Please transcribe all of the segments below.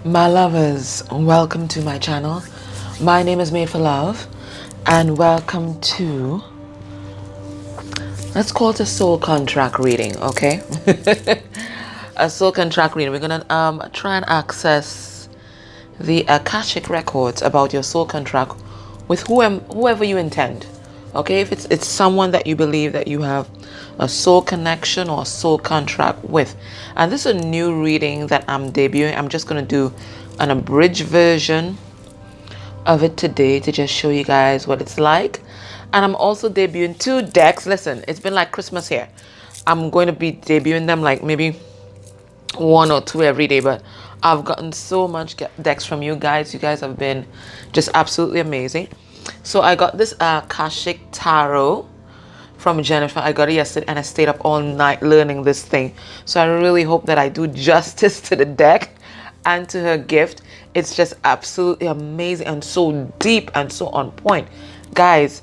My lovers, welcome to my channel. My name is Made for Love, and welcome to, let's call it a soul contract reading, okay? A soul contract reading. We're gonna try and access the Akashic records about your soul contract with whoever you intend. Okay, if it's someone that you believe that you have a soul connection or a soul contract with. And this is a new reading that I'm debuting. I'm just gonna do an abridged version of it today to just show you guys what it's like. And I'm also debuting 2 decks. Listen, it's been like Christmas here. I'm going to be debuting them like maybe 1 or 2 every day, but I've gotten so much decks from you guys. You guys have been just absolutely amazing. So I got this Akashic Tarot from Jennifer. I got it yesterday and I stayed up all night learning this thing. So I really hope that I do justice to the deck and to her gift. It's just absolutely amazing and so deep and so on point. Guys,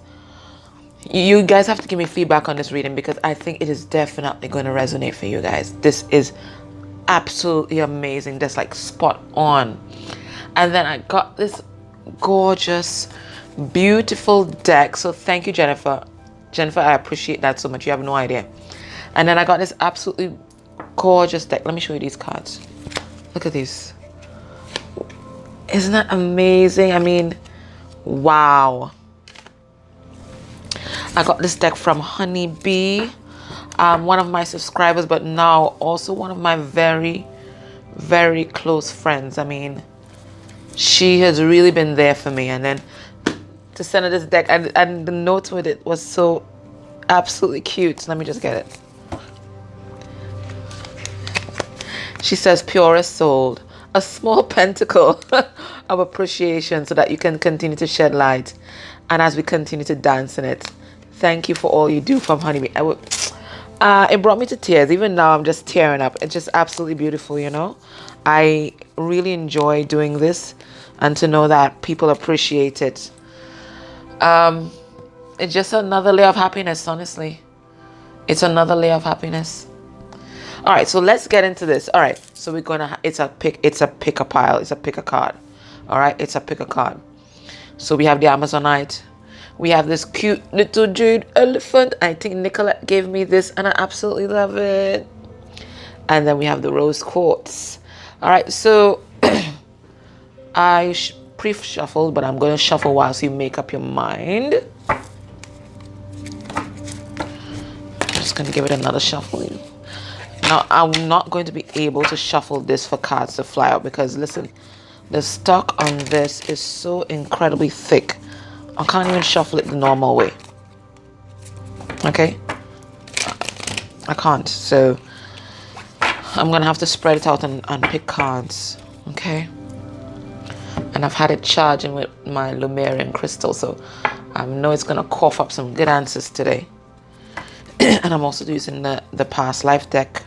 you guys have to give me feedback on this reading because I think it is definitely going to resonate for you guys. This is absolutely amazing. That's like spot on. And then I got this gorgeous, beautiful deck. So thank you, Jennifer. Jennifer, I appreciate that so much. You have no idea. And then I got this absolutely gorgeous deck. Let me show you these cards. Look at these. Isn't that amazing? I mean, wow. I got this deck from Honeybee, one of my subscribers, but now also one of my very, very close friends. I mean, she has really been there for me. And then to send her this deck, and the notes with it was so absolutely cute. Let me just get it. She says, purest soul, a small pentacle of appreciation so that you can continue to shed light. And as we continue to dance in it, thank you for all you do from Honeybee. It brought me to tears. Even now, I'm just tearing up. It's just absolutely beautiful, you know. I really enjoy doing this and to know that people appreciate it. It's just another layer of happiness, honestly. It's another layer of happiness. All right, so let's get into this. All right, so we're gonna. It's a pick a pile. It's a pick a card. All right, it's a pick a card. So we have the Amazonite. We have this cute little Jade elephant. I think Nicolette gave me this, and I absolutely love it. And then we have the rose quartz. All right, so I pre-shuffled, but I'm gonna shuffle whilst you make up your mind. I'm just gonna give it another shuffling. Now, I'm not going to be able to shuffle this for cards to fly out because, listen, the stock on this is so incredibly thick. I can't even shuffle it the normal way. Okay? I can't. So, I'm going to have to spread it out and pick cards. Okay? And I've had it charging with my Lumerian crystal, so I know it's going to cough up some good answers today. And I'm also using the past life deck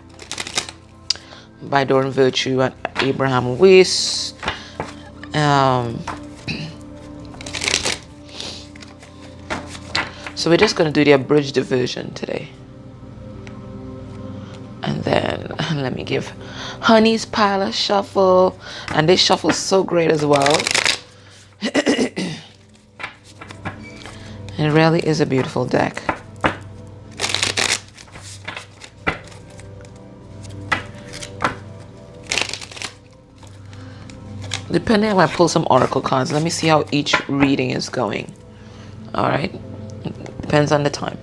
by Dorn Virtue and Abraham Weiss. So we're just going to do the abridged version today. And then let me give Honey's pile a shuffle. And they shuffle so great as well. It really is a beautiful deck. Depending on if I pull some oracle cards, let me see how each reading is going. All right. Depends on the time.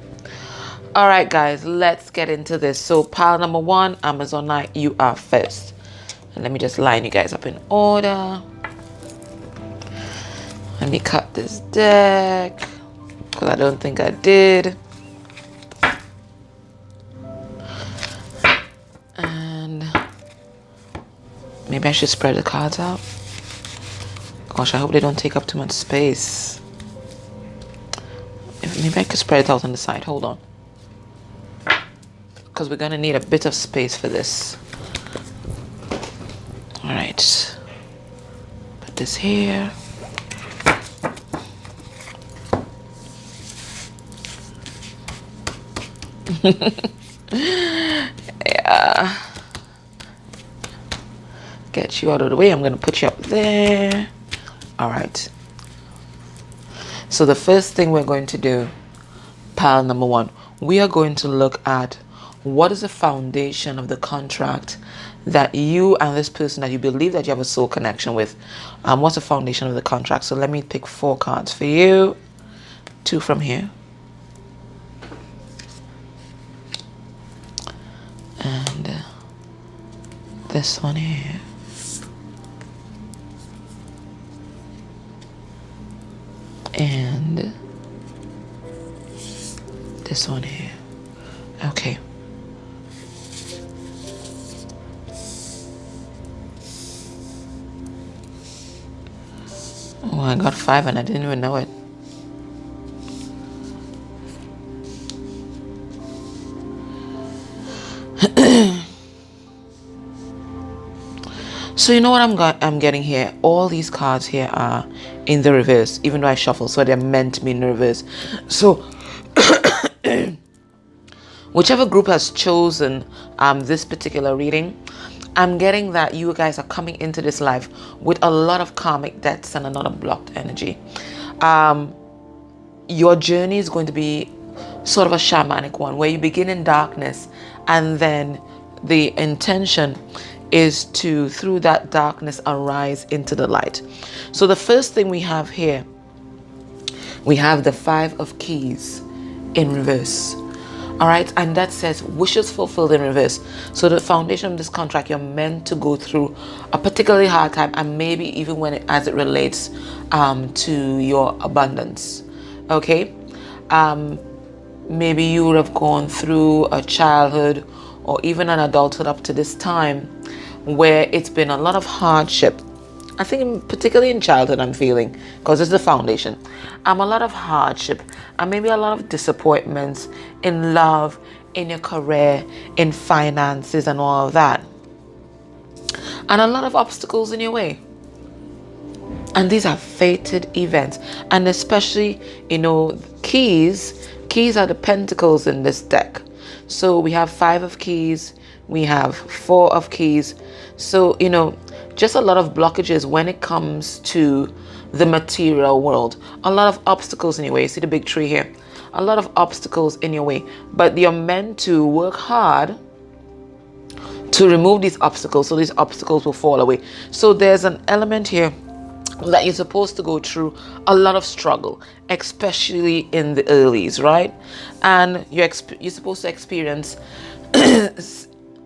All right, guys, let's get into this. So pile number 1, Amazonite, you are first. And let me just line you guys up in order. Let me cut this deck because I don't think I did. And maybe I should spread the cards out. Gosh, I hope they don't take up too much space. Maybe I could spread it out on the side. Hold on. Because we're going to need a bit of space for this. All right. Put this here. Yeah. Get get you out of the way. I'm going to put you up there. All right. So the first thing we're going to do, pile number one, we are going to look at what is the foundation of the contract that you and this person that you believe that you have a soul connection with. What's the foundation of the contract? So let me pick 4 cards for you. 2 from here. And this one here. And this one here. Okay. Oh, I got 5 and I didn't even know it. So you know what I'm getting here? All these cards here are in the reverse, even though I shuffle, so they're meant to be in reverse. So whichever group has chosen this particular reading, I'm getting that you guys are coming into this life with a lot of karmic debts and a lot of blocked energy. Your journey is going to be sort of a shamanic one, where you begin in darkness, and then the intention is to, through that darkness, arise into the light. So the first thing we have here, we have the 5 of Keys in reverse. All right, and that says wishes fulfilled in reverse. So the foundation of this contract, you're meant to go through a particularly hard time, and maybe even as it relates to your abundance. Okay, maybe you would have gone through a childhood or even an adulthood up to this time where it's been a lot of hardship. I think particularly in childhood, I'm feeling, because it's the foundation, a lot of hardship and maybe a lot of disappointments in love, in your career, in finances and all of that, and a lot of obstacles in your way. And these are fated events, and especially, keys are the pentacles in this deck. So we have 5 of Keys, we have 4 of Keys. So, just a lot of blockages when it comes to the material world. A lot of obstacles in your way. See the big tree here? A lot of obstacles in your way. But you're meant to work hard to remove these obstacles, so these obstacles will fall away. So there's an element here that you're supposed to go through a lot of struggle, especially in the earlies, right? And you're supposed to experience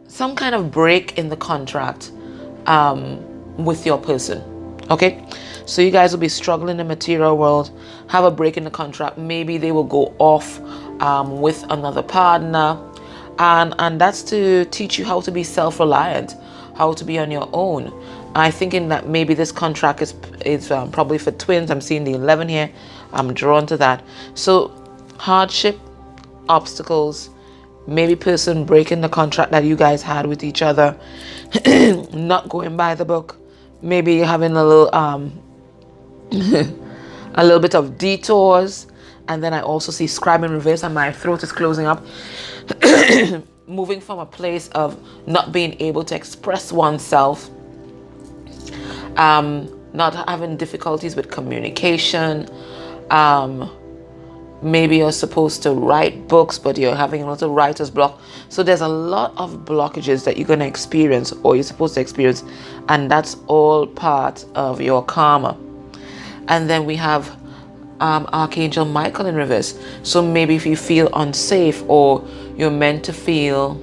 some kind of break in the contract with your person. Okay, so you guys will be struggling in the material world, have a break in the contract. Maybe they will go off with another partner, and that's to teach you how to be self-reliant, how to be on your own. I'm thinking that maybe this contract is probably for twins. I'm seeing the 11 here. I'm drawn to that. So hardship, obstacles, maybe person breaking the contract that you guys had with each other, not going by the book, maybe having a little a little bit of detours. And then I also see scribe in reverse, and my throat is closing up. Moving from a place of not being able to express oneself, not having difficulties with communication. Maybe you're supposed to write books, but you're having a lot of writer's block. So there's a lot of blockages that you're going to experience, or you're supposed to experience, and that's all part of your karma. And then we have Archangel Michael in reverse. So maybe if you feel unsafe, or you're meant to feel,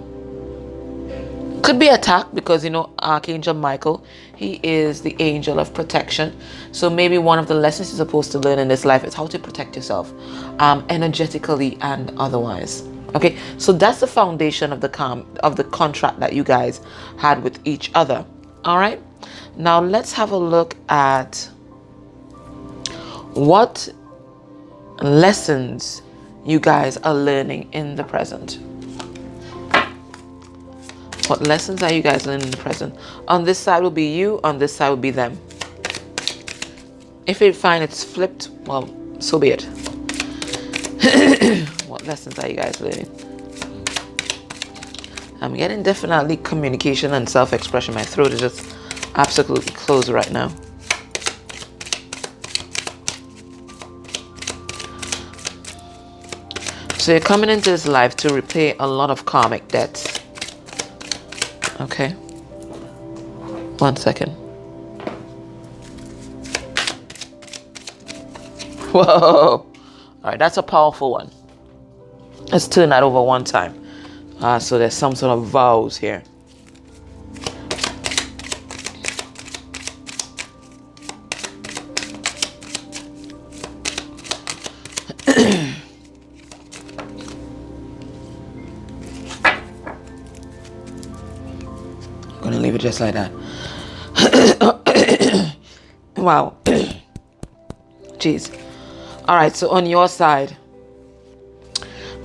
could be attacked, because Archangel Michael, he is the angel of protection. So maybe one of the lessons you're supposed to learn in this life is how to protect yourself, energetically and otherwise. Okay, so that's the foundation of the contract that you guys had with each other. All right, now let's have a look at what lessons you guys are learning in the present. What lessons are you guys learning in the present? On this side will be you, on this side will be them. If you find it's flipped, well, so be it. What lessons are you guys learning? I'm getting definitely communication and self-expression. My throat is just absolutely closed right now. So you're coming into this life to repay a lot of karmic debts. Okay. 1 second. Whoa. All right, that's a powerful one. Let's turn that over one time. So there's some sort of vows here. I'm gonna leave it just like that. Wow. Jeez. All right, so on your side,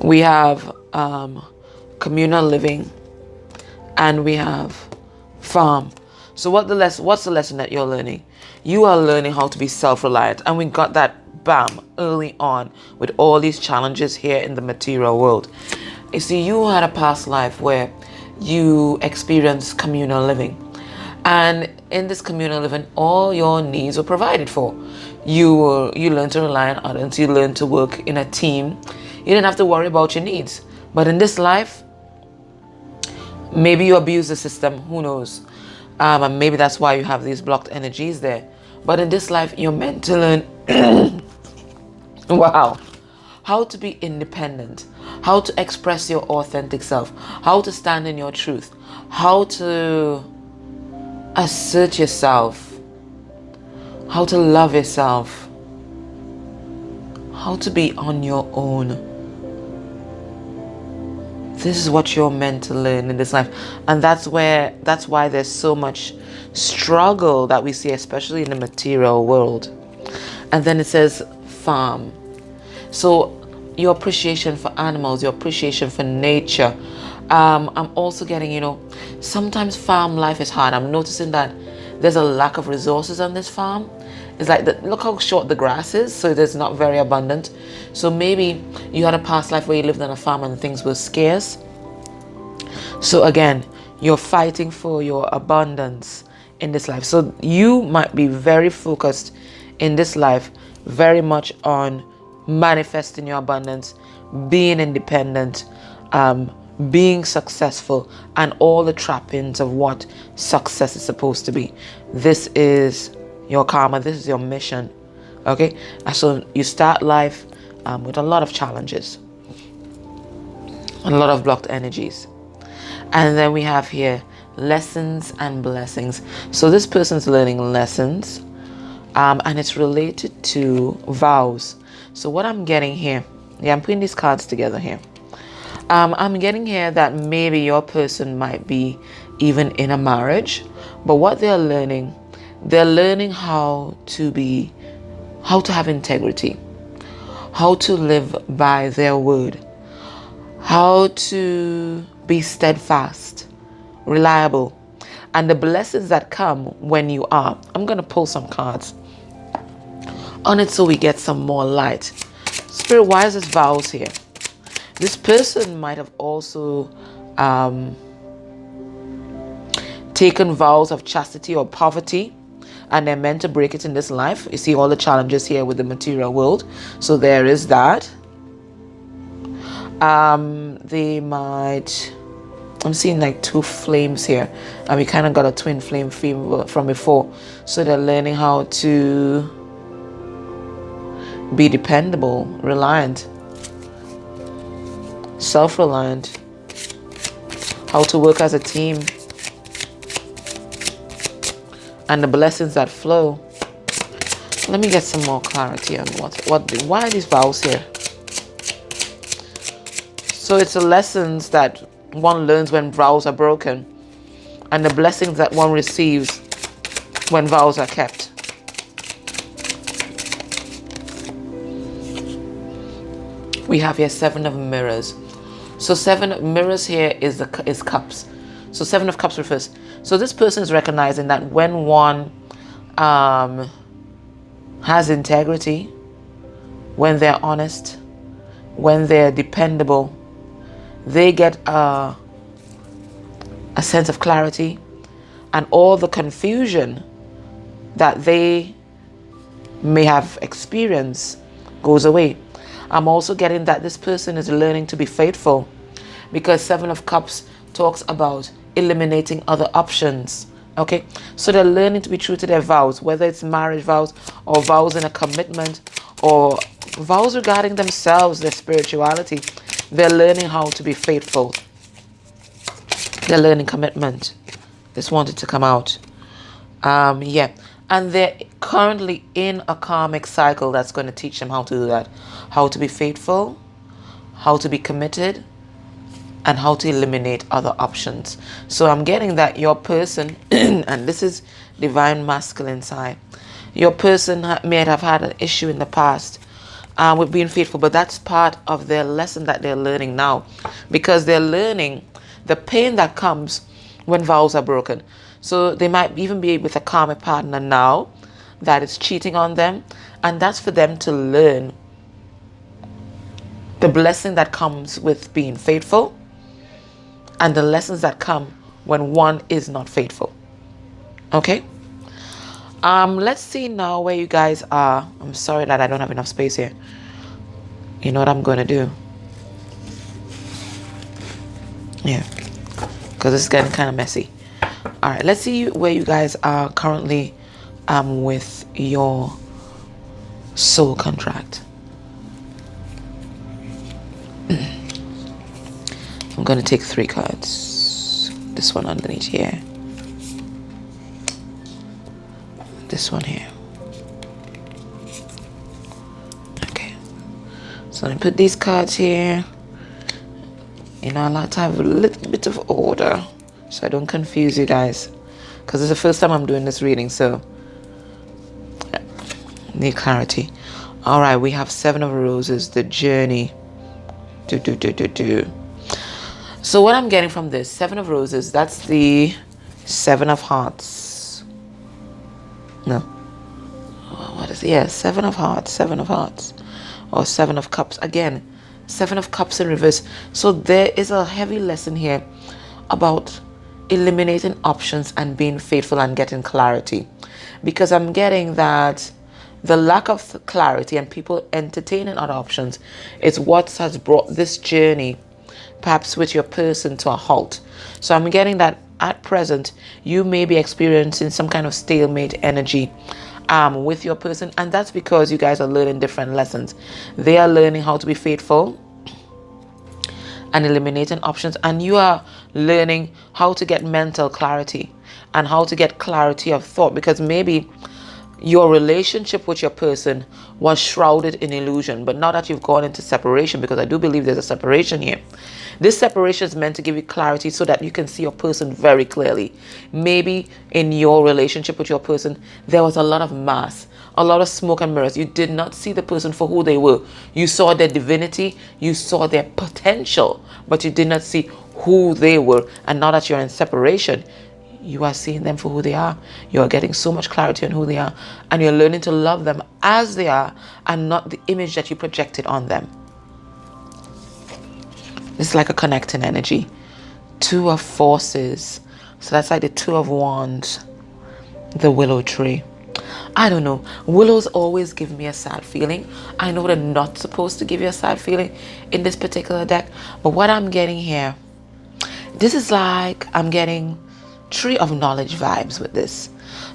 we have communal living, and we have farm. So what's the lesson that you're learning? You are learning how to be self-reliant, and we got that bam early on with all these challenges here in the material world. You see, you had a past life where you experienced communal living, and in this communal living, all your needs were provided for. You learn to rely on others. You learn to work in a team. You didn't have to worry about your needs. But in this life, maybe you abuse the system. Who knows? And maybe that's why you have these blocked energies there. But in this life, you're meant to learn wow, how to be independent, how to express your authentic self, how to stand in your truth, how to assert yourself, how to love yourself, how to be on your own. This is what you're meant to learn in this life. And that's why there's so much struggle that we see, especially in the material world. And then it says farm. So your appreciation for animals, your appreciation for nature. I'm also getting, sometimes farm life is hard. I'm noticing that there's a lack of resources on this farm. It's like, look how short the grass is, so it's not very abundant. So maybe you had a past life where you lived on a farm and things were scarce. So again, you're fighting for your abundance in this life. So you might be very focused in this life, very much on manifesting your abundance, being independent, being successful, and all the trappings of what success is supposed to be. This is your karma. This is your mission. Okay, and so you start life with a lot of challenges, a lot of blocked energies. And then we have here lessons and blessings. So this person's learning lessons, and it's related to vows. So what I'm getting here, I'm putting these cards together here. I'm getting here that maybe your person might be even in a marriage, but what they're learning how to have integrity, how to live by their word, how to be steadfast, reliable, and the blessings that come when you are. I'm going to pull some cards on it so we get some more light. Spirit, why is this vows here? This person might have also taken vows of chastity or poverty, and they're meant to break it in this life. You see all the challenges here with the material world. So there is that. They might... I'm seeing like two flames here, and we kind of got a twin flame from before. So they're learning how to be dependable, reliant, self-reliant, how to work as a team, and the blessings that flow. Let me get some more clarity on why are these vows here. So it's the lessons that one learns when vows are broken, and the blessings that one receives when vows are kept. We have here 7 of mirrors. So 7 of mirrors here is cups. So 7 of cups refers. So this person is recognizing that when one has integrity, when they're honest, when they're dependable, they get a sense of clarity, and all the confusion that they may have experienced goes away. I'm also getting that this person is learning to be faithful, because Seven of Cups talks about eliminating other options. Okay, so they're learning to be true to their vows, whether it's marriage vows or vows in a commitment or vows regarding themselves, their spirituality. They're learning how to be faithful. They're learning commitment. This wanted to come out. Yeah. And they're currently in a karmic cycle that's going to teach them how to do that. How to be faithful, how to be committed, and how to eliminate other options. So I'm getting that your person, and this is divine masculine side, your person may have had an issue in the past with being faithful, but that's part of their lesson that they're learning now, because they're learning the pain that comes when vows are broken. So they might even be with a karmic partner now that is cheating on them, and that's for them to learn the blessing that comes with being faithful and the lessons that come when one is not faithful. Okay? Let's see now where you guys are. I'm sorry that I don't have enough space here. You know what I'm going to do? Yeah. Because it's getting kind of messy. All right, let's see where you guys are currently with your soul contract. I'm going to take 3 cards. This one underneath here. This one here. Okay. So I put these cards here. You know, I like to have a little bit of order so I don't confuse you guys, because it's the first time I'm doing this reading, so need clarity. All right, we have 7 of Roses, the journey. So what I'm getting from this 7 of Roses, that's the 7 of Hearts. No, what is it? Yeah, 7 of Hearts, 7 of Hearts, or 7 of Cups. Again, 7 of Cups in reverse. So there is a heavy lesson here about eliminating options and being faithful and getting clarity, because I'm getting that the lack of clarity and people entertaining other options is what has brought this journey, perhaps with your person, to a halt. So I'm getting that at present you may be experiencing some kind of stalemate energy with your person, and that's because you guys are learning different lessons. They are learning how to be faithful and eliminating options, and you are learning how to get mental clarity and how to get clarity of thought, because maybe your relationship with your person was shrouded in illusion, but now that you've gone into separation, because I do believe there's a separation here, this separation is meant to give you clarity so that you can see your person very clearly. Maybe in your relationship with your person there was a lot of mask, a lot of smoke and mirrors. You did not see the person for who they were. You saw their divinity, you saw their potential, but you did not see who they were. And now that you're in separation, you are seeing them for who they are. You are getting so much clarity on who they are, and you're learning to love them as they are and not the image that you projected on them. It's like a connecting energy. 2 of Forces. So that's like the 2 of Wands, the willow tree. I don't know. Willows always give me a sad feeling. I know they're not supposed to give you a sad feeling in this particular deck, but what I'm getting here, this is like I'm getting Tree of Knowledge vibes with this.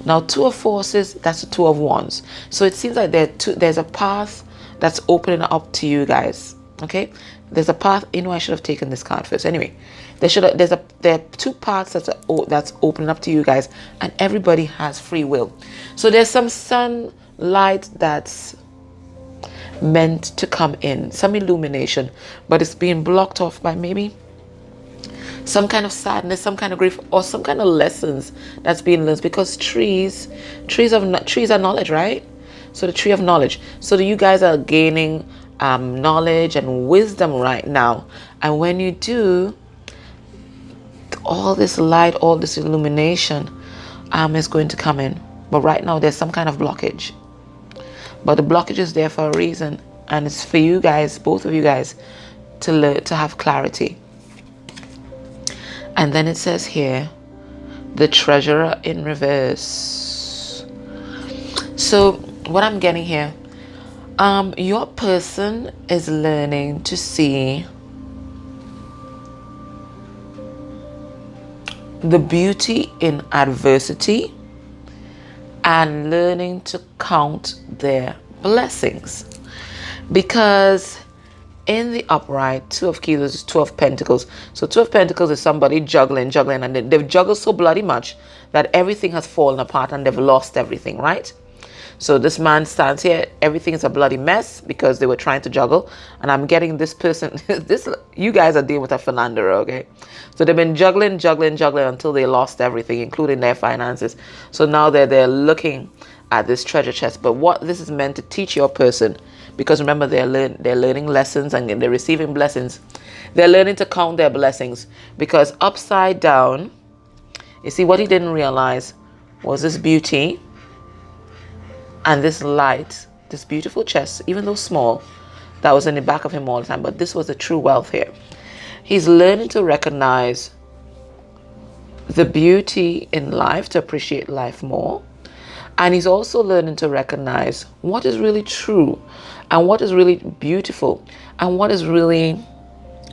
Now 2 of Forces, that's the 2 of Wands. So it seems like there's a path that's opening up to you guys. Okay, there's a path. You know, I should have taken this card first. Anyway, there are 2 paths that's opening up to you guys, and everybody has free will. So there's some sunlight that's meant to come in, some illumination, but it's being blocked off by maybe some kind of sadness, some kind of grief, or some kind of lessons that's being learned, because trees are knowledge, right? So the tree of knowledge. So you guys are gaining knowledge and wisdom right now, and when you do, all this light, all this illumination is going to come in. But right now there's some kind of blockage, but the blockage is there for a reason, and it's for you guys, both of you guys, to have clarity. And then it says here, the Treasurer in reverse. So what I'm getting here, your person is learning to see the beauty in adversity and learning to count their blessings. Because in the upright, Two of Keys is Two of Pentacles. So Two of Pentacles is somebody juggling, and they've juggled so bloody much that everything has fallen apart and they've lost everything, right? So this man stands here, everything is a bloody mess because they were trying to juggle. And I'm getting this person, you guys are dealing with a philanderer, okay? So they've been juggling until they lost everything, including their finances. So now they're looking at this treasure chest. But what this is meant to teach your person, because remember they're learning lessons and they're receiving blessings. They're learning to count their blessings, because upside down, you see, what he didn't realize was this beauty and this light, this beautiful chest, even though small, that was in the back of him all the time. But this was the true wealth here. He's learning to recognize the beauty in life, to appreciate life more. And he's also learning to recognize what is really true and what is really beautiful and what is really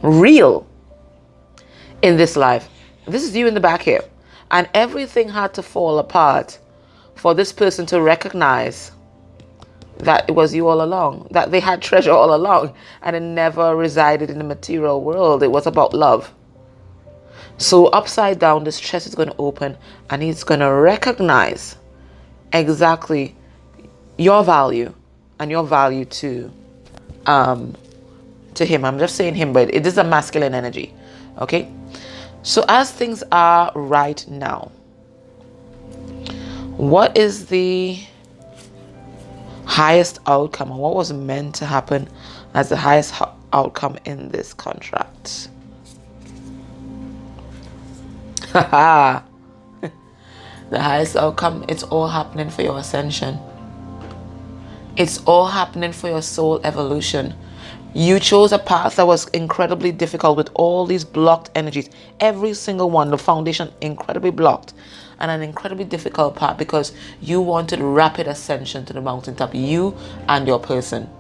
real in this life. This is you in the back here. And everything had to fall apart for this person to recognize that it was you all along, that they had treasure all along, and it never resided in the material world. It was about love. So upside down, this chest is going to open and he's going to recognize exactly your value and your value to him. I'm just saying him, but it is a masculine energy. Okay? So as things are right now, what is the highest outcome, or what was meant to happen as the highest outcome in this contract? Haha. The highest outcome, it's all happening for your ascension. It's all happening for your soul evolution. You chose a path that was incredibly difficult with all these blocked energies. Every single one, the foundation incredibly blocked. And an incredibly difficult path because you wanted rapid ascension to the mountaintop. You and your person.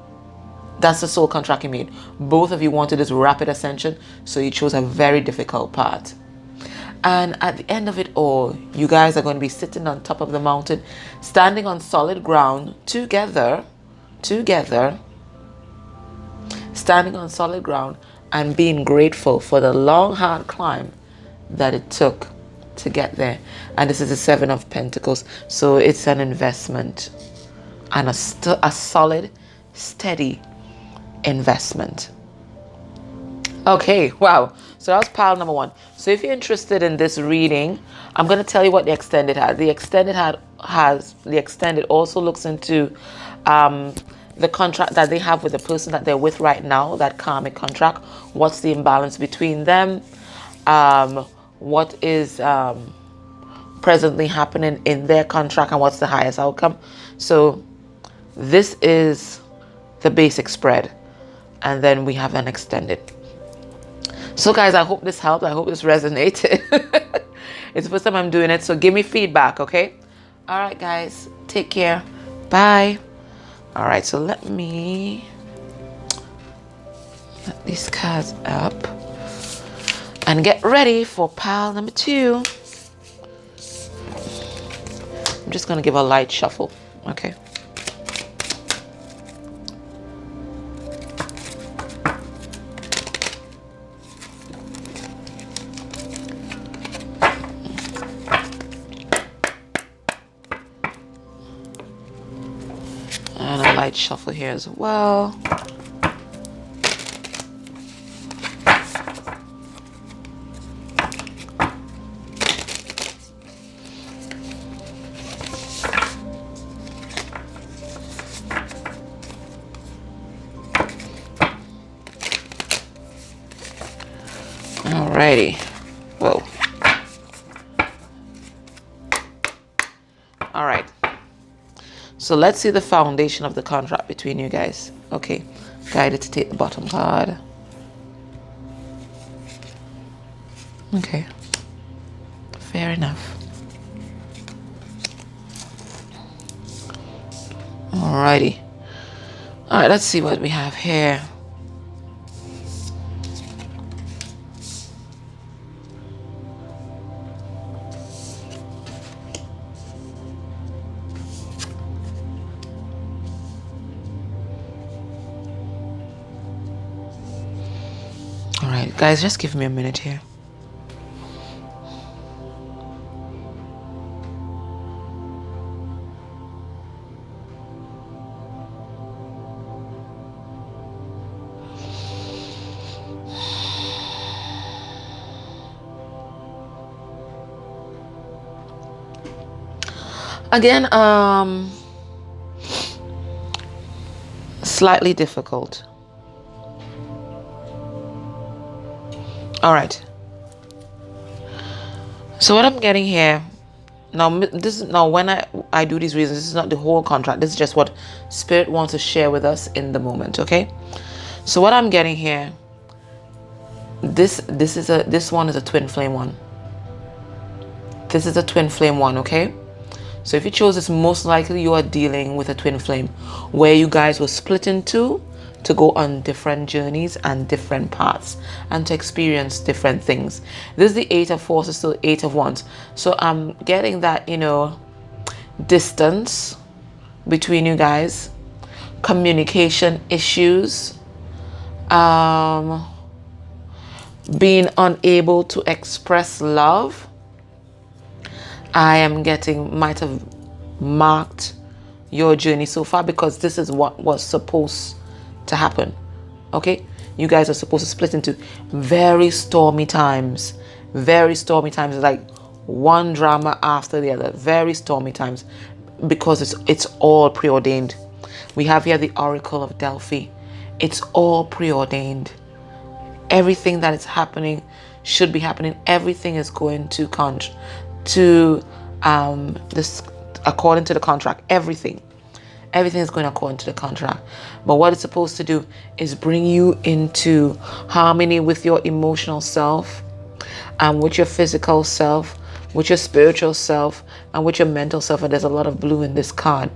That's the soul contract you made. Both of you wanted this rapid ascension, so you chose a very difficult path. And at the end of it all, you guys are going to be sitting on top of the mountain, standing on solid ground together, standing on solid ground and being grateful for the long, hard climb that it took to get there. And this is the Seven of Pentacles. So it's an investment and a solid, steady investment. Okay, wow. So that was pile number one. So if you're interested in this reading, I'm going to tell you what the extended had. The extended also looks into the contract that they have with the person that they're with right now, that karmic contract. What's the imbalance between them? What is presently happening in their contract, and what's the highest outcome? So this is the basic spread, and then we have an extended. So guys, I hope this helped. I hope this resonated. It's the first time I'm doing it, so give me feedback, okay? All right, guys, take care. Bye. All right, so let me let these cards up and get ready for pile number two. I'm just going to give a light shuffle, okay? And a light shuffle here as well. Alrighty. Whoa. All right. So let's see the foundation of the contract between you guys. Okay. Guided to take the bottom card. Okay. Fair enough. Alrighty. All right, let's see what we have here. All right, guys, just give me a minute here. Again, slightly difficult. All right. So what I'm getting here now, this is now when I do these reasons, this is not the whole contract. This is just what Spirit wants to share with us in the moment. Okay. So what I'm getting here, this one is a twin flame one. This is a twin flame one. Okay. So if you chose this, most likely you are dealing with a twin flame where you guys will split in two to go on different journeys and different paths and to experience different things. This is the Eight of Forces, so Eight of Wands. So I'm getting that, distance between you guys, communication issues, being unable to express love. I am getting might have marked your journey so far because this is what was supposed to happen. Okay, you guys are supposed to split into very stormy times, like one drama after the other, very stormy times, because it's all preordained. We have here the Oracle of Delphi. It's all preordained. Everything that is happening should be happening. Everything is going to this according to the contract. Everything is going according to the contract. But what it's supposed to do is bring you into harmony with your emotional self, and with your physical self, with your spiritual self, and with your mental self. And there's a lot of blue in this card.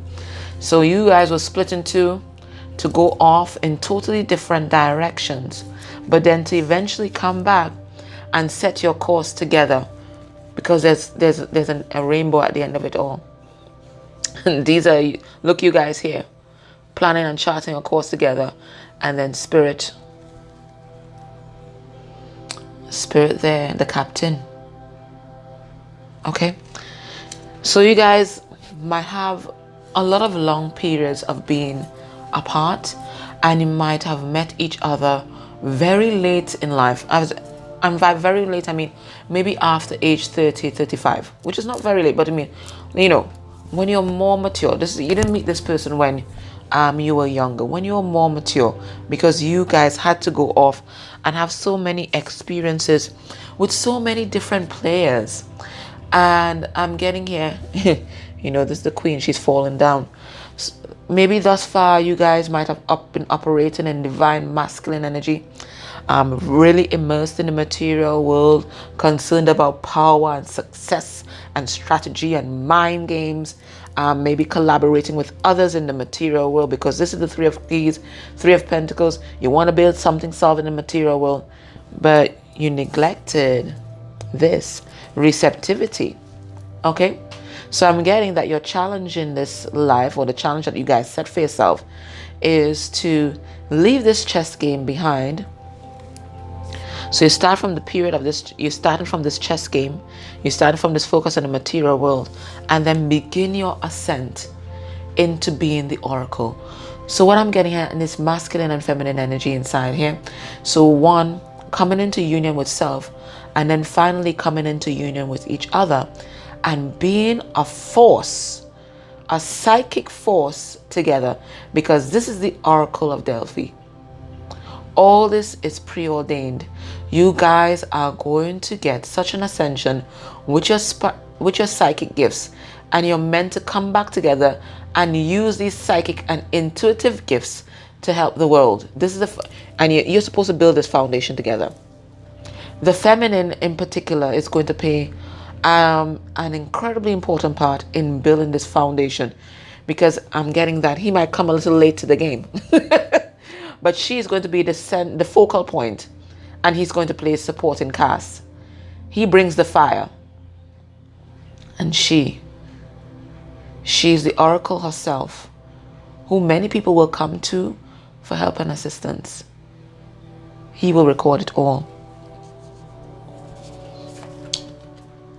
So you guys will split in two to go off in totally different directions, but then to eventually come back and set your course together, because there's a rainbow at the end of it all. These are, look, you guys here, planning and charting a course together, and then spirit there, the captain. Okay, so you guys might have a lot of long periods of being apart, and you might have met each other very late in life. And by very late, I mean maybe after age 30, 35, which is not very late, but I mean, when you're more mature. You didn't meet this person when you were younger, when you were more mature, because you guys had to go off and have so many experiences with so many different players. And I'm getting here, this is the Queen, she's fallen down. Maybe thus far you guys might have been operating in divine masculine energy, really immersed in the material world, concerned about power and success and strategy and mind games, maybe collaborating with others in the material world, because this is the Three of Keys, Three of Pentacles. You want to build something solid in the material world, but you neglected this receptivity. Okay, so I'm getting that your challenge in this life, or the challenge that you guys set for yourself, is to leave this chess game behind. So you start from the period of this, you started from this chess game, you started from this focus on the material world, and then begin your ascent into being the oracle. So what I'm getting at in this masculine and feminine energy inside here, so one, coming into union with self, and then finally coming into union with each other, and being a force, a psychic force together, because this is the Oracle of Delphi. All this is preordained. You guys are going to get such an ascension with your psychic gifts, and you're meant to come back together and use these psychic and intuitive gifts to help the world. This is and you're supposed to build this foundation together. The feminine in particular is going to play an incredibly important part in building this foundation, because I'm getting that he might come a little late to the game. But she's going to be the focal point, and he's going to play supporting cast. He brings the fire, and she's the oracle herself, who many people will come to for help and assistance. He will record it all.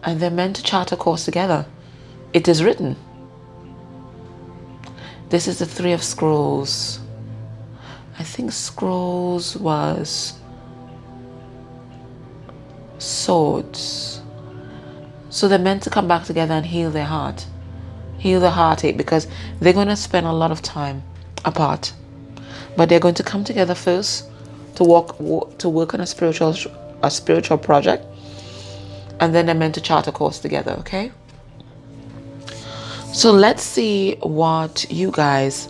And they're meant to chart a course together. It is written. This is the Three of Scrolls. I think Scrolls was swords. So they're meant to come back together and heal their heart. Heal the heartache, because they're going to spend a lot of time apart. But they're going to come together first to work on a spiritual project. And then they're meant to chart a course together, okay? So let's see what you guys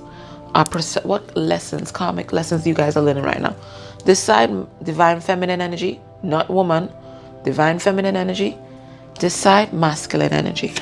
are, what lessons, karmic lessons you guys are learning right now. This side, divine feminine energy, not woman, divine feminine energy. This side, masculine energy.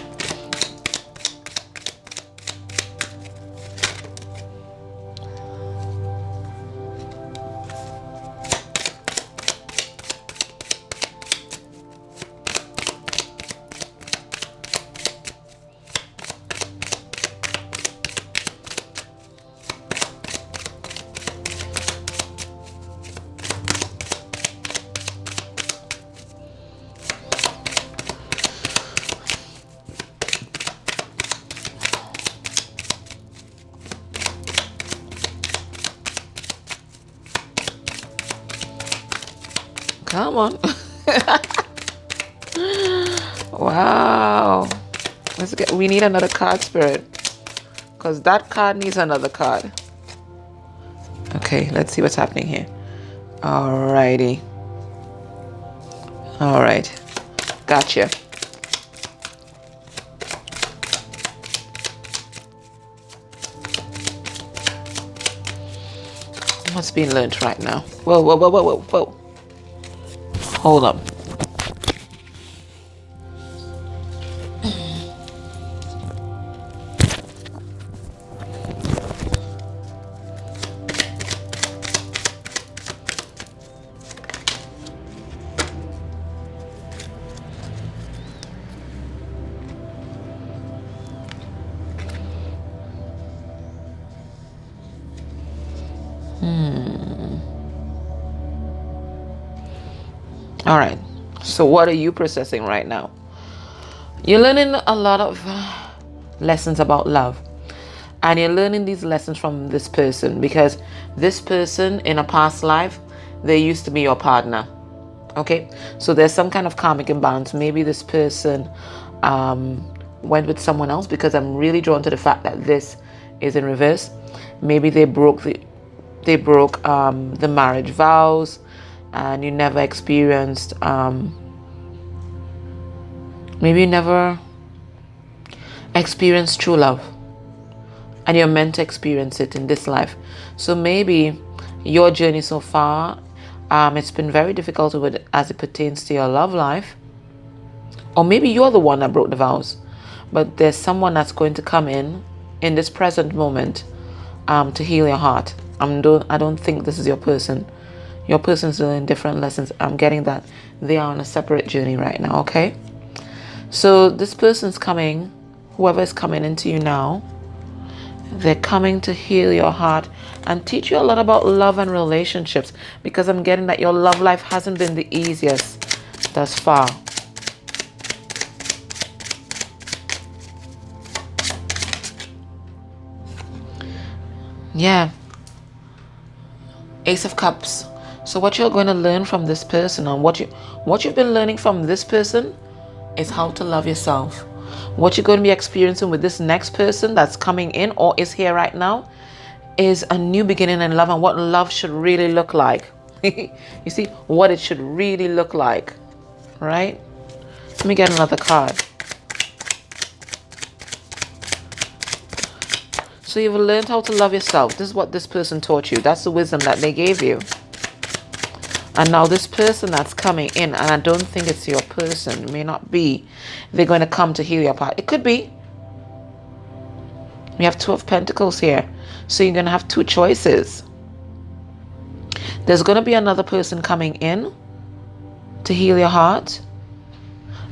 Come on. Wow. We need another card, Spirit, because that card needs another card. Okay, let's see what's happening here. Alrighty. Alright. Gotcha. What's being learned right now? Whoa, whoa, whoa, whoa, whoa, whoa. Hold up. All right. So what are you processing right now? You're learning a lot of lessons about love. And you're learning these lessons from this person, because this person in a past life, they used to be your partner. Okay? So there's some kind of karmic imbalance. Maybe this person went with someone else, because I'm really drawn to the fact that this is in reverse. Maybe they broke the marriage vows, and you never experienced, maybe you never experienced true love, and you're meant to experience it in this life. So maybe your journey so far, it's been very difficult as it pertains to your love life, or maybe you're the one that broke the vows, but there's someone that's going to come in this present moment to heal your heart. I don't think this is your person. Your person's learning different lessons. I'm getting that they are on a separate journey right now, okay? So this person's coming, whoever is coming into you now, they're coming to heal your heart and teach you a lot about love and relationships, because I'm getting that your love life hasn't been the easiest thus far. Yeah. Ace of Cups. So what you're going to learn from this person, and what you've been learning from this person, is how to love yourself. What you're going to be experiencing with this next person that's coming in or is here right now is a new beginning in love, and what love should really look like. You see what it should really look like, right? Let me get another card. So you've learned how to love yourself. This is what this person taught you. That's the wisdom that they gave you. And now this person that's coming in, and I don't think it's your person, it may not be, they're going to come to heal your heart. It could be. We have Two of Pentacles here. So you're going to have two choices. There's going to be another person coming in to heal your heart.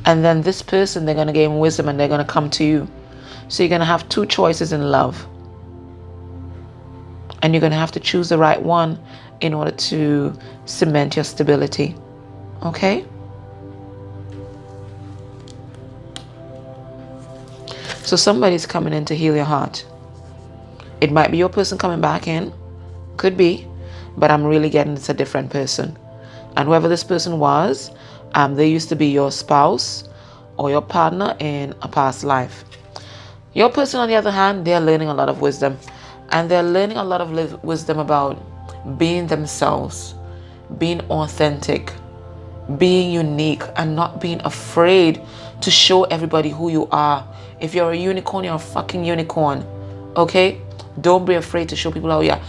And then this person, they're going to gain wisdom and they're going to come to you. So you're going to have two choices in love. And you're going to have to choose the right one in order to cement your stability. Okay? So somebody's coming in to heal your heart. It might be your person coming back in. Could be. But I'm really getting it's a different person. And whoever this person was, they used to be your spouse or your partner in a past life. Your person, on the other hand, they're learning a lot of wisdom. And they're learning a lot of wisdom about being themselves, being authentic, being unique, and not being afraid to show everybody who you are. If you're a unicorn, you're a fucking unicorn. Okay? Don't be afraid to show people how you are.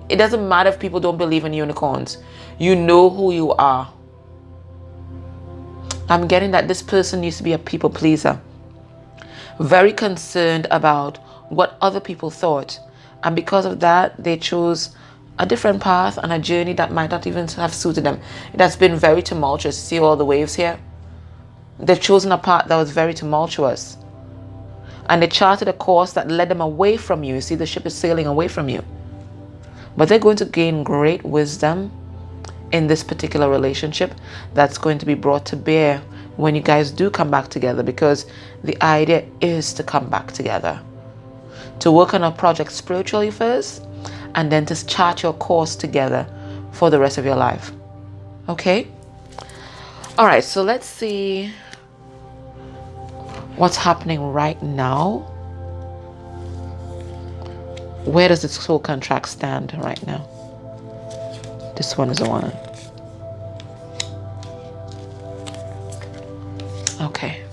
It doesn't matter if people don't believe in unicorns. You know who you are. I'm getting that this person used to be a people pleaser. Very concerned about what other people thought. And because of that, they chose a different path and a journey that might not even have suited them. It has been very tumultuous. See all the waves here? They've chosen a path that was very tumultuous. And they charted a course that led them away from you. See, the ship is sailing away from you. But they're going to gain great wisdom in this particular relationship that's going to be brought to bear when you guys do come back together, because the idea is to come back together. To work on a project spiritually first, and then to chart your course together for the rest of your life. Okay? Alright, so let's see what's happening right now. Where does the soul contract stand right now? This one is the one. Okay.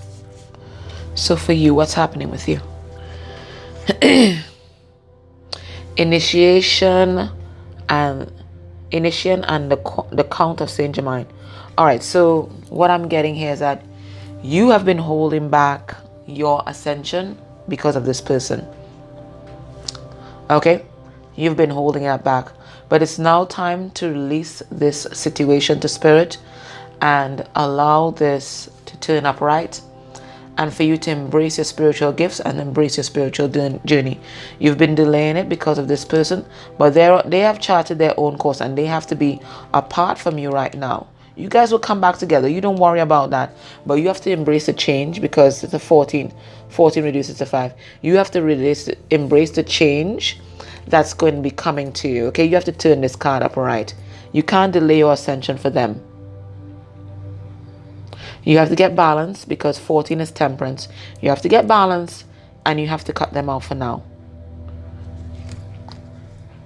So for you, what's happening with you? Initiation and the Count of Saint Germain. All right, so what I'm getting here is that you have been holding back your ascension because of this person. Okay, you've been holding that back, but it's now time to release this situation to spirit and allow this to turn upright, and for you to embrace your spiritual gifts and embrace your spiritual journey. You've been delaying it because of this person, but they have charted their own course and they have to be apart from you right now. You guys will come back together. You don't worry about that. But you have to embrace the change, because it's a 14. 14 reduces to 5. You have to embrace the change that's going to be coming to you. Okay, you have to turn this card upright. You can't delay your ascension for them. You have to get balance, because 14 is temperance. You have to get balance and you have to cut them out for now.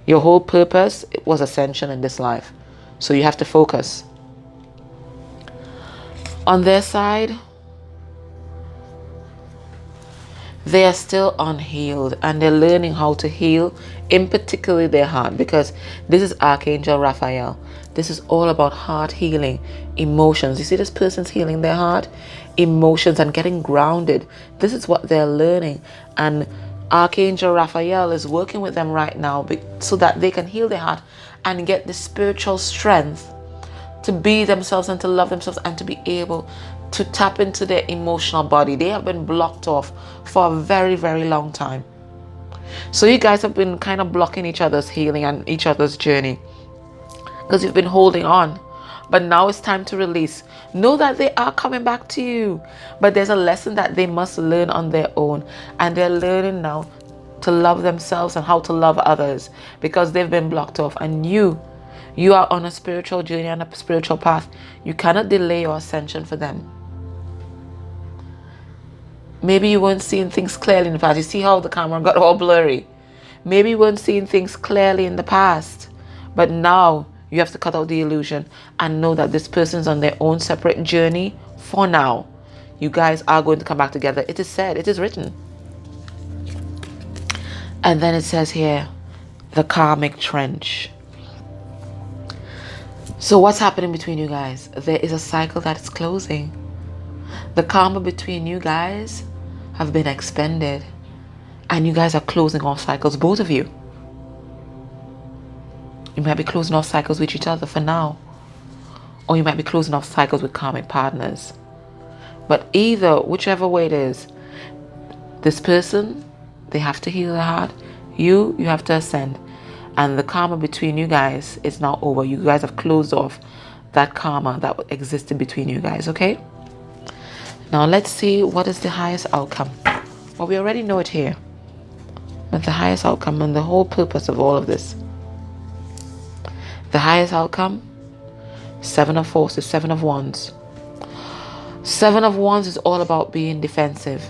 Your whole purpose was ascension in this life. So you have to focus. On their side, they are still unhealed and they're learning how to heal, in particular their heart, because this is Archangel Raphael. This is all about heart healing, emotions. You see, this person's healing their heart, emotions, and getting grounded. This is what they're learning. And Archangel Raphael is working with them right now so that they can heal their heart and get the spiritual strength to be themselves and to love themselves and to be able to tap into their emotional body. They have been blocked off for a very, very long time. So you guys have been kind of blocking each other's healing and each other's journey because you've been holding on. But now it's time to release. Know that they are coming back to you. But there's a lesson that they must learn on their own. And they're learning now to love themselves and how to love others, because they've been blocked off. And you are on a spiritual journey and a spiritual path. You cannot delay your ascension for them. Maybe you weren't seeing things clearly in the past. You see how the camera got all blurry? Maybe you weren't seeing things clearly in the past. But now you have to cut out the illusion and know that this person's on their own separate journey for now. You guys are going to come back together. It is said, it is written. And then it says here, the karmic trench. So what's happening between you guys? There is a cycle that is closing. The karma between you guys have been expended. And you guys are closing off cycles, both of you. You might be closing off cycles with each other for now. Or you might be closing off cycles with karmic partners. But either, whichever way it is, this person, they have to heal their heart. You have to ascend. And the karma between you guys is now over. You guys have closed off that karma that existed between you guys, okay? Now let's see what is the highest outcome. Well, we already know it here. But the highest outcome and the whole purpose of all of this. The highest outcome, 7 of Forces, 7 of Wands. 7 of Wands is all about being defensive.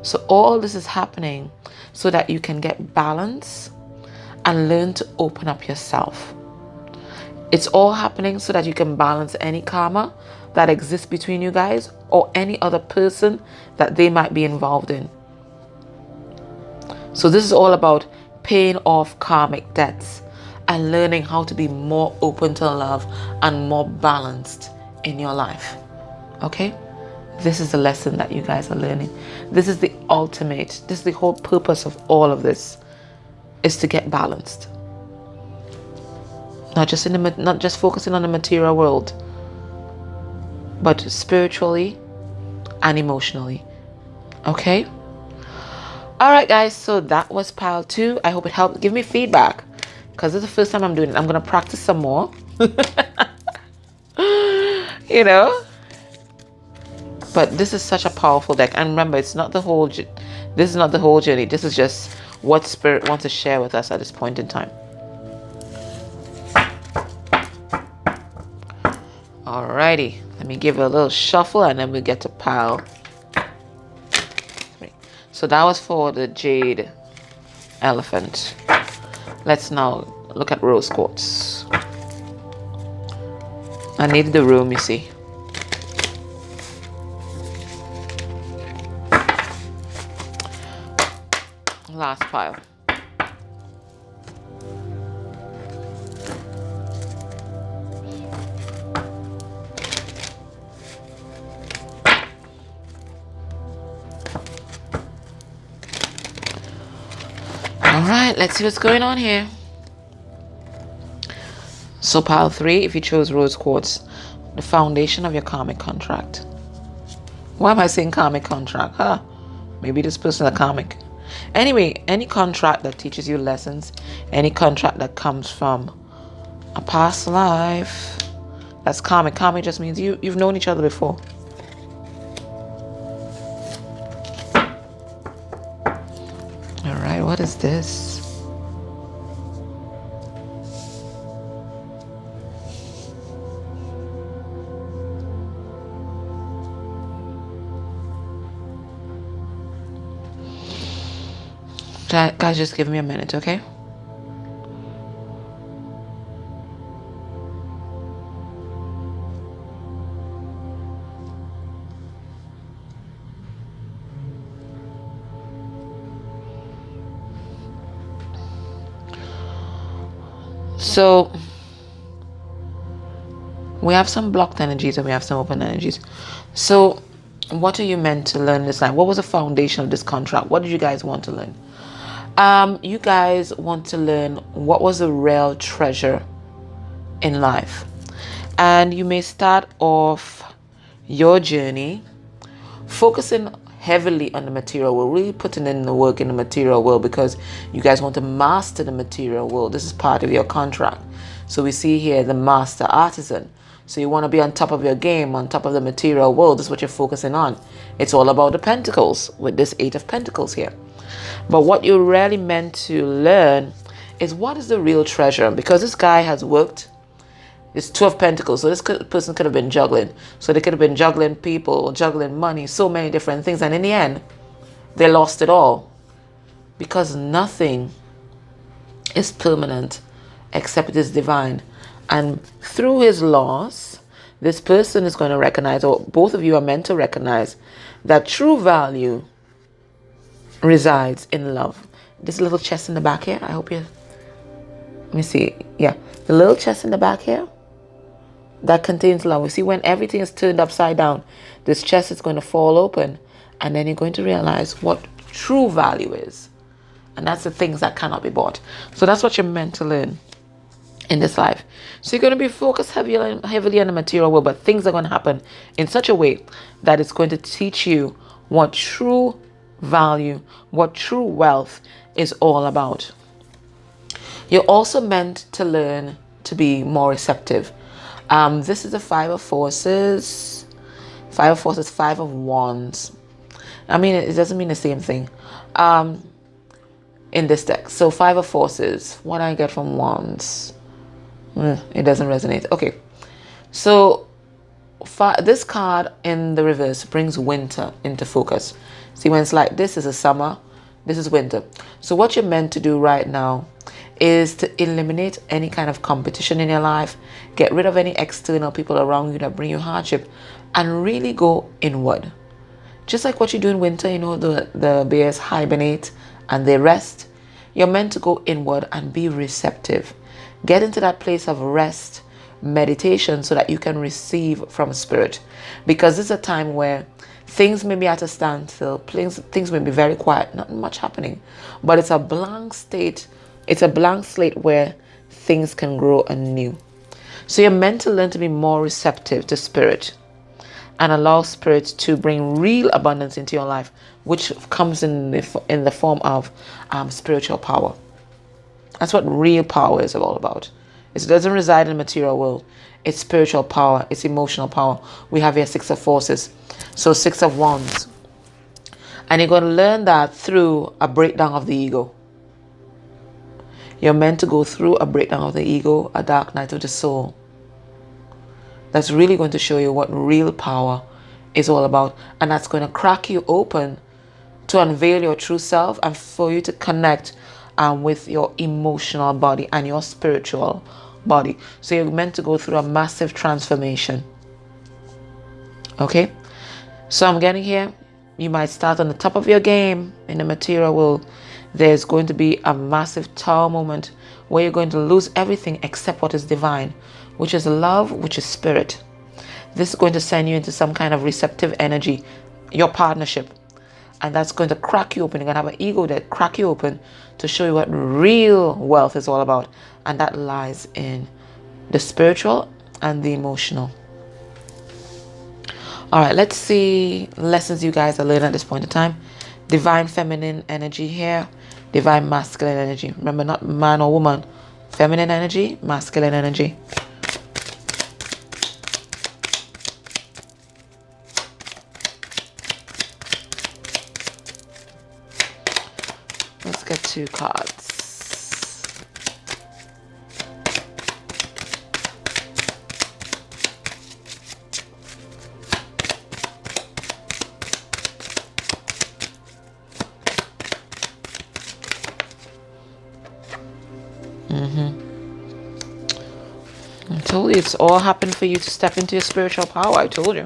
So all this is happening so that you can get balance and learn to open up yourself. It's all happening so that you can balance any karma that exists between you guys or any other person that they might be involved in. So this is all about paying off karmic debts and learning how to be more open to love and more balanced in your life. Okay? This is the lesson that you guys are learning. This is the ultimate. This is the whole purpose of all of this, is to get balanced. Not just focusing on the material world, but spiritually and emotionally. Okay? Alright guys, so that was pile 2. I hope it helped. Give me feedback, because this is the first time I'm doing it. I'm going to practice some more. You know? But this is such a powerful deck. And remember, it's not the whole this is not the whole journey. This is just what Spirit wants to share with us at this point in time. Alrighty. Let me give it a little shuffle and then we get to pile 3. So that was for the Jade elephant. Let's now look at rose quartz. I needed the room, you see. Last pile. Alright, let's see what's going on here. So pile 3, if you chose rose quartz, the foundation of your karmic contract. Why am I saying karmic contract? Maybe this person is a karmic. Anyway, any contract that teaches you lessons, any contract that comes from a past life, that's karmic. Karmic just means you've known each other before. Alright, what is this? Guys, just give me a minute, okay? So we have some blocked energies and we have some open energies. So what are you meant to learn this time? What was the foundation of this contract? What did you guys want to learn? You guys want to learn what was the real treasure in life. And you may start off your journey focusing heavily on the material world, really putting in the work in the material world, because you guys want to master the material world. This is part of your contract. So we see here the master artisan. So you want to be on top of your game, on top of the material world. This is what you're focusing on. It's all about the pentacles with this 8 of pentacles here. But what you're really meant to learn is what is the real treasure. Because this guy has worked, it's 2 of pentacles. So this person could have been juggling. So they could have been juggling people, juggling money, so many different things. And in the end, they lost it all. Because nothing is permanent except it is divine. And through his loss, this person is going to recognize, or both of you are meant to recognize, that true value resides in love. This little chest in the back here, I hope you, let me see, yeah, the little chest in the back here, that contains love. We see when everything is turned upside down, this chest is going to fall open, and then you're going to realize what true value is. And that's the things that cannot be bought. So that's what you're meant to learn in this life. So you're going to be focused heavily on the material world, but things are going to happen in such a way that it's going to teach you what true value, what true wealth is all about. You're also meant to learn to be more receptive. This is the Five of Forces. Five of Forces, Five of Wands. I mean, it doesn't mean the same thing in this deck. So Five of Forces, what I get from Wands? It doesn't resonate. Okay, so this card in the reverse brings winter into focus. See, when it's like this is a summer, this is winter. So what you're meant to do right now is to eliminate any kind of competition in your life, get rid of any external people around you that bring you hardship, and really go inward. Just like what you do in winter, you know, the bears hibernate and they rest. You're meant to go inward and be receptive. Get into that place of rest, meditation, so that you can receive from spirit. Because this is a time where things may be at a standstill, things may be very quiet, not much happening. But it's a blank state. It's a blank slate where things can grow anew. So you're meant to learn to be more receptive to spirit and allow spirit to bring real abundance into your life, which comes in the form of spiritual power. That's what real power is all about. It doesn't reside in the material world. It's spiritual power. It's emotional power. We have here Six of Forces. So Six of Wands. And you're going to learn that through a breakdown of the ego. You're meant to go through a breakdown of the ego, a dark night of the soul. That's really going to show you what real power is all about. And that's going to crack you open to unveil your true self and for you to connect with your emotional body and your spiritual body. So you're meant to go through a massive transformation. Okay? So I'm getting here. You might start on the top of your game in the material world. There's going to be a massive tower moment where you're going to lose everything except what is divine, which is love, which is spirit. This is going to send you into some kind of receptive energy, your partnership. And that's going to crack you open. You're going to have an ego that crack you open to show you what real wealth is all about. And that lies in the spiritual and the emotional. All right, let's see lessons you guys are learning at this point in time. Divine feminine energy here. Divine masculine energy. Remember, not man or woman. Feminine energy, masculine energy. Let's get 2 cards. I told you, it's all happened for you to step into your spiritual power. I told you.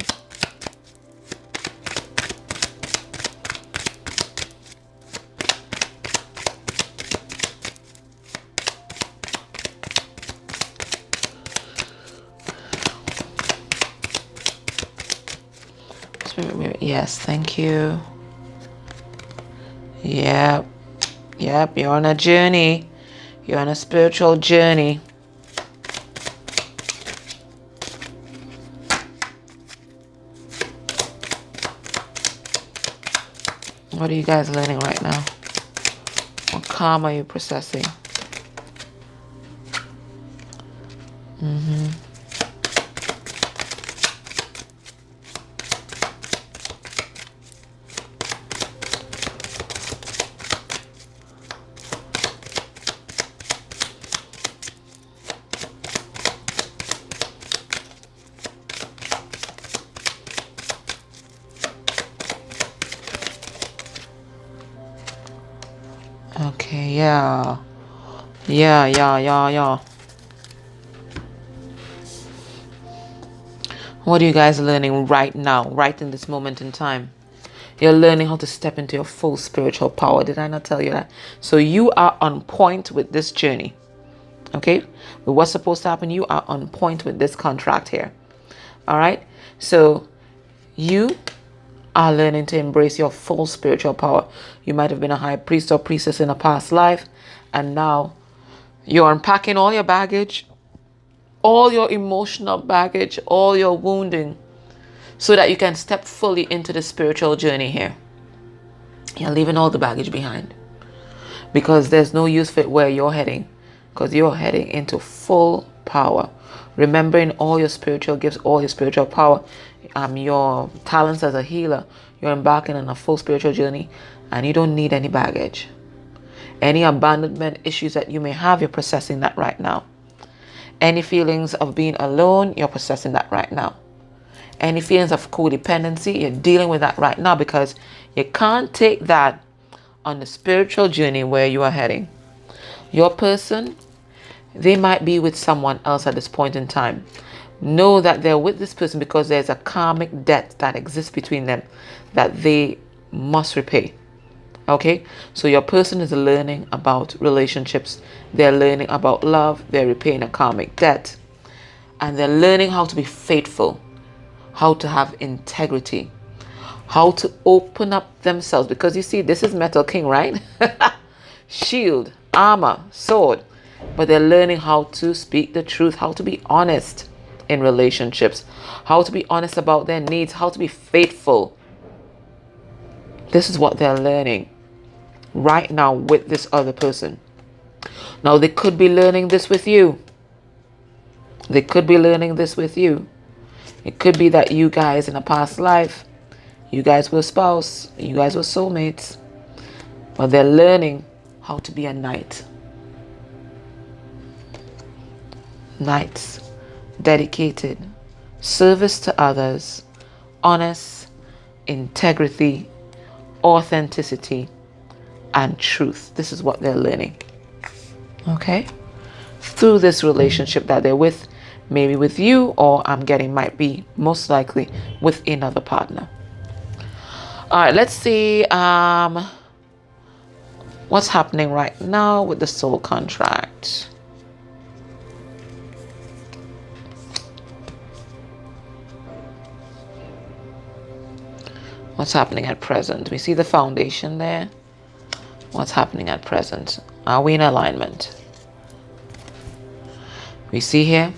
Yes, thank you. Yep, you're on a journey. You're on a spiritual journey. What are you guys learning right now? What karma are you processing? Okay, yeah. What are you guys learning right now, right in this moment in time? You're learning how to step into your full spiritual power. Did I not tell you that? So you are on point with this journey. Okay? With what's supposed to happen, you are on point with this contract here. All right? So you are learning to embrace your full spiritual power. You might have been a high priest or priestess in a past life, and now you're unpacking all your baggage, all your emotional baggage, all your wounding, so that you can step fully into the spiritual journey here. You're leaving all the baggage behind because there's no use for it where you're heading, because you're heading into full power. Remembering all your spiritual gifts, all your spiritual power, your talents as a healer. You're embarking on a full spiritual journey, and you don't need any baggage. Any abandonment issues that you may have, you're processing that right now. Any feelings of being alone, you're processing that right now. Any feelings of codependency, you're dealing with that right now, because you can't take that on the spiritual journey where you are heading. Your person, they might be with someone else at this point in time. Know that they're with this person because there's a karmic debt that exists between them that they must repay. Okay? So your person is learning about relationships. They're learning about love. They're repaying a karmic debt. And they're learning how to be faithful, how to have integrity, how to open up themselves. Because you see, this is Metal King, right? Shield, armor, sword. But they're learning how to speak the truth, how to be honest in relationships, how to be honest about their needs, how to be faithful. This is what they're learning right now with this other person. Now, they could be learning this with you. They could be learning this with you. It could be that you guys in a past life, you guys were spouse, you guys were soulmates, but they're learning how to be a knight. Knights, dedicated, service to others, honest, integrity, authenticity, and truth. This is what they're learning. Okay? Through this relationship that they're with, maybe with you, or I'm getting might be most likely with another partner. All right, let's see what's happening right now with the soul contract. What's happening at present? We see the foundation there. What's happening at present? Are we in alignment? We see here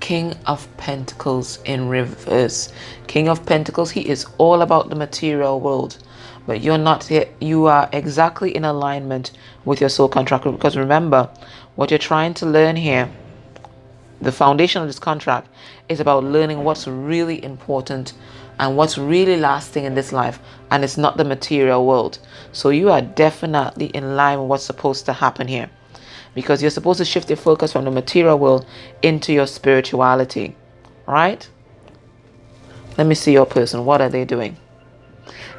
King of Pentacles in reverse. King of Pentacles, he is all about the material world. But you're not here. You are exactly in alignment with your soul contract. Because remember, what you're trying to learn here, the foundation of this contract, is about learning what's really important and what's really lasting in this life, and it's not the material world. So you are definitely in line with what's supposed to happen here, because you're supposed to shift your focus from the material world into your spirituality, right? Let me see your person. What are they doing?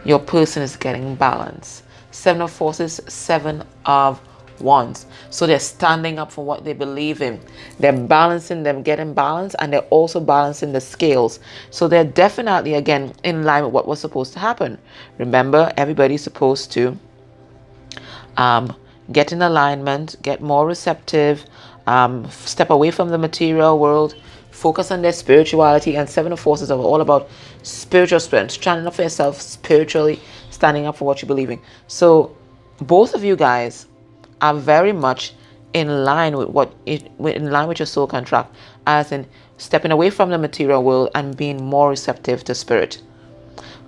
Your person is getting balance. 7 of Forces, 7 of Wands. So they're standing up for what they believe in. They're balancing them, getting balance, and they're also balancing the scales. So they're definitely, again, in line with what was supposed to happen. Remember, everybody's supposed to get in alignment, get more receptive, step away from the material world, focus on their spirituality. And 7 of Forces are all about spiritual strength, standing up for yourself spiritually, standing up for what you believe in. So both of you guys are very much in line with in line with your soul contract, as in stepping away from the material world and being more receptive to spirit,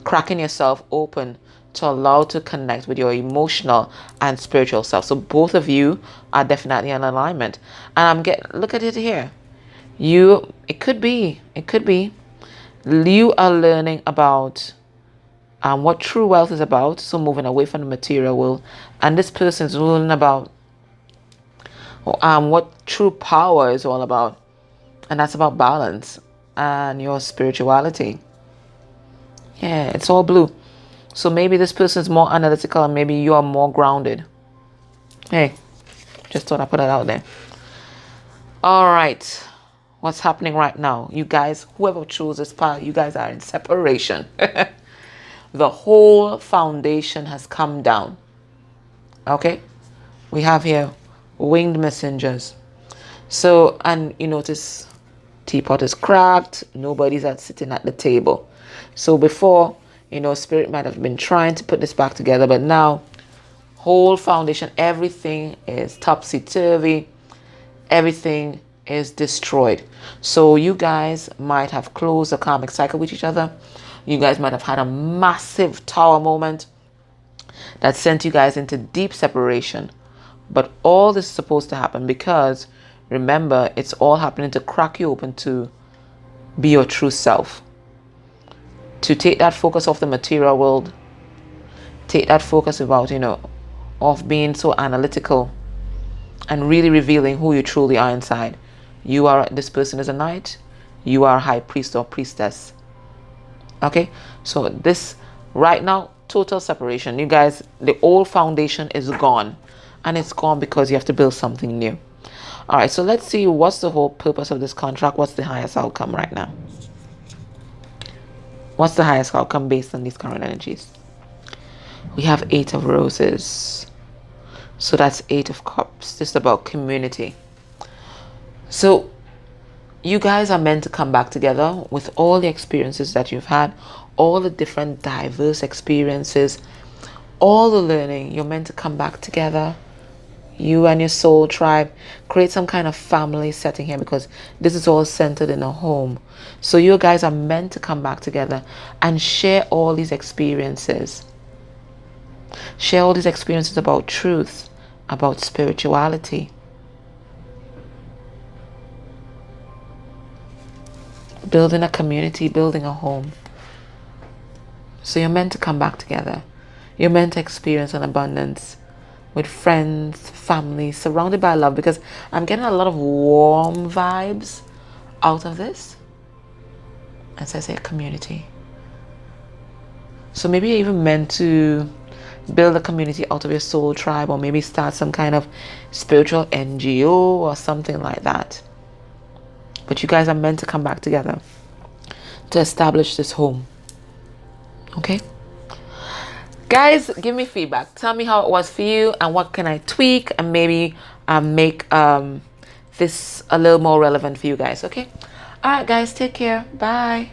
cracking yourself open to allow to connect with your emotional and spiritual self. So both of you are definitely in alignment. And look at it here. It could be you are learning about what true wealth is about, so moving away from the material world, and this person is learning about what true power is all about, and that's about balance and your spirituality. Yeah, it's all blue. So maybe this person is more analytical, and maybe you are more grounded. Hey, just thought I'd put that out there. All right, what's happening right now? You guys, whoever chose this path, you guys are in separation. The whole foundation has come down. Okay? We have here winged messengers. So, and you notice teapot is cracked. Nobody's sitting at the table. So before, You know, spirit might have been trying to put this back together, but now whole foundation, everything is topsy-turvy. Everything is destroyed. So you guys might have closed a karmic cycle with each other. You guys might have had a massive tower moment that sent you guys into deep separation. But all this is supposed to happen because, remember, it's all happening to crack you open to be your true self. To take that focus off the material world. Take that focus about, you know, of being so analytical and really revealing who you truly are inside. You are, this person is a knight. You are a high priest or priestess. Okay? So this, right now, total separation. You guys, the old foundation is gone. And it's gone because you have to build something new. All right, so let's see what's the whole purpose of this contract. What's the highest outcome right now? What's the highest outcome based on these current energies? We have 8 of roses. So that's 8 of cups. This is about community. So you guys are meant to come back together with all the experiences that you've had, all the different diverse experiences, all the learning. You're meant to come back together. You and your soul tribe, create some kind of family setting here, because this is all centered in a home. So you guys are meant to come back together and share all these experiences. Share all these experiences about truth, about spirituality. Building a community, building a home. So you're meant to come back together. You're meant to experience an abundance with friends, family, surrounded by love, because I'm getting a lot of warm vibes out of this. As I say, a community. So maybe you're even meant to build a community out of your soul tribe, or maybe start some kind of spiritual NGO or something like that. But you guys are meant to come back together to establish this home. Okay? Guys, give me feedback. Tell me how it was for you and what can I tweak and maybe make this a little more relevant for you guys. Okay? All right, guys, take care. Bye.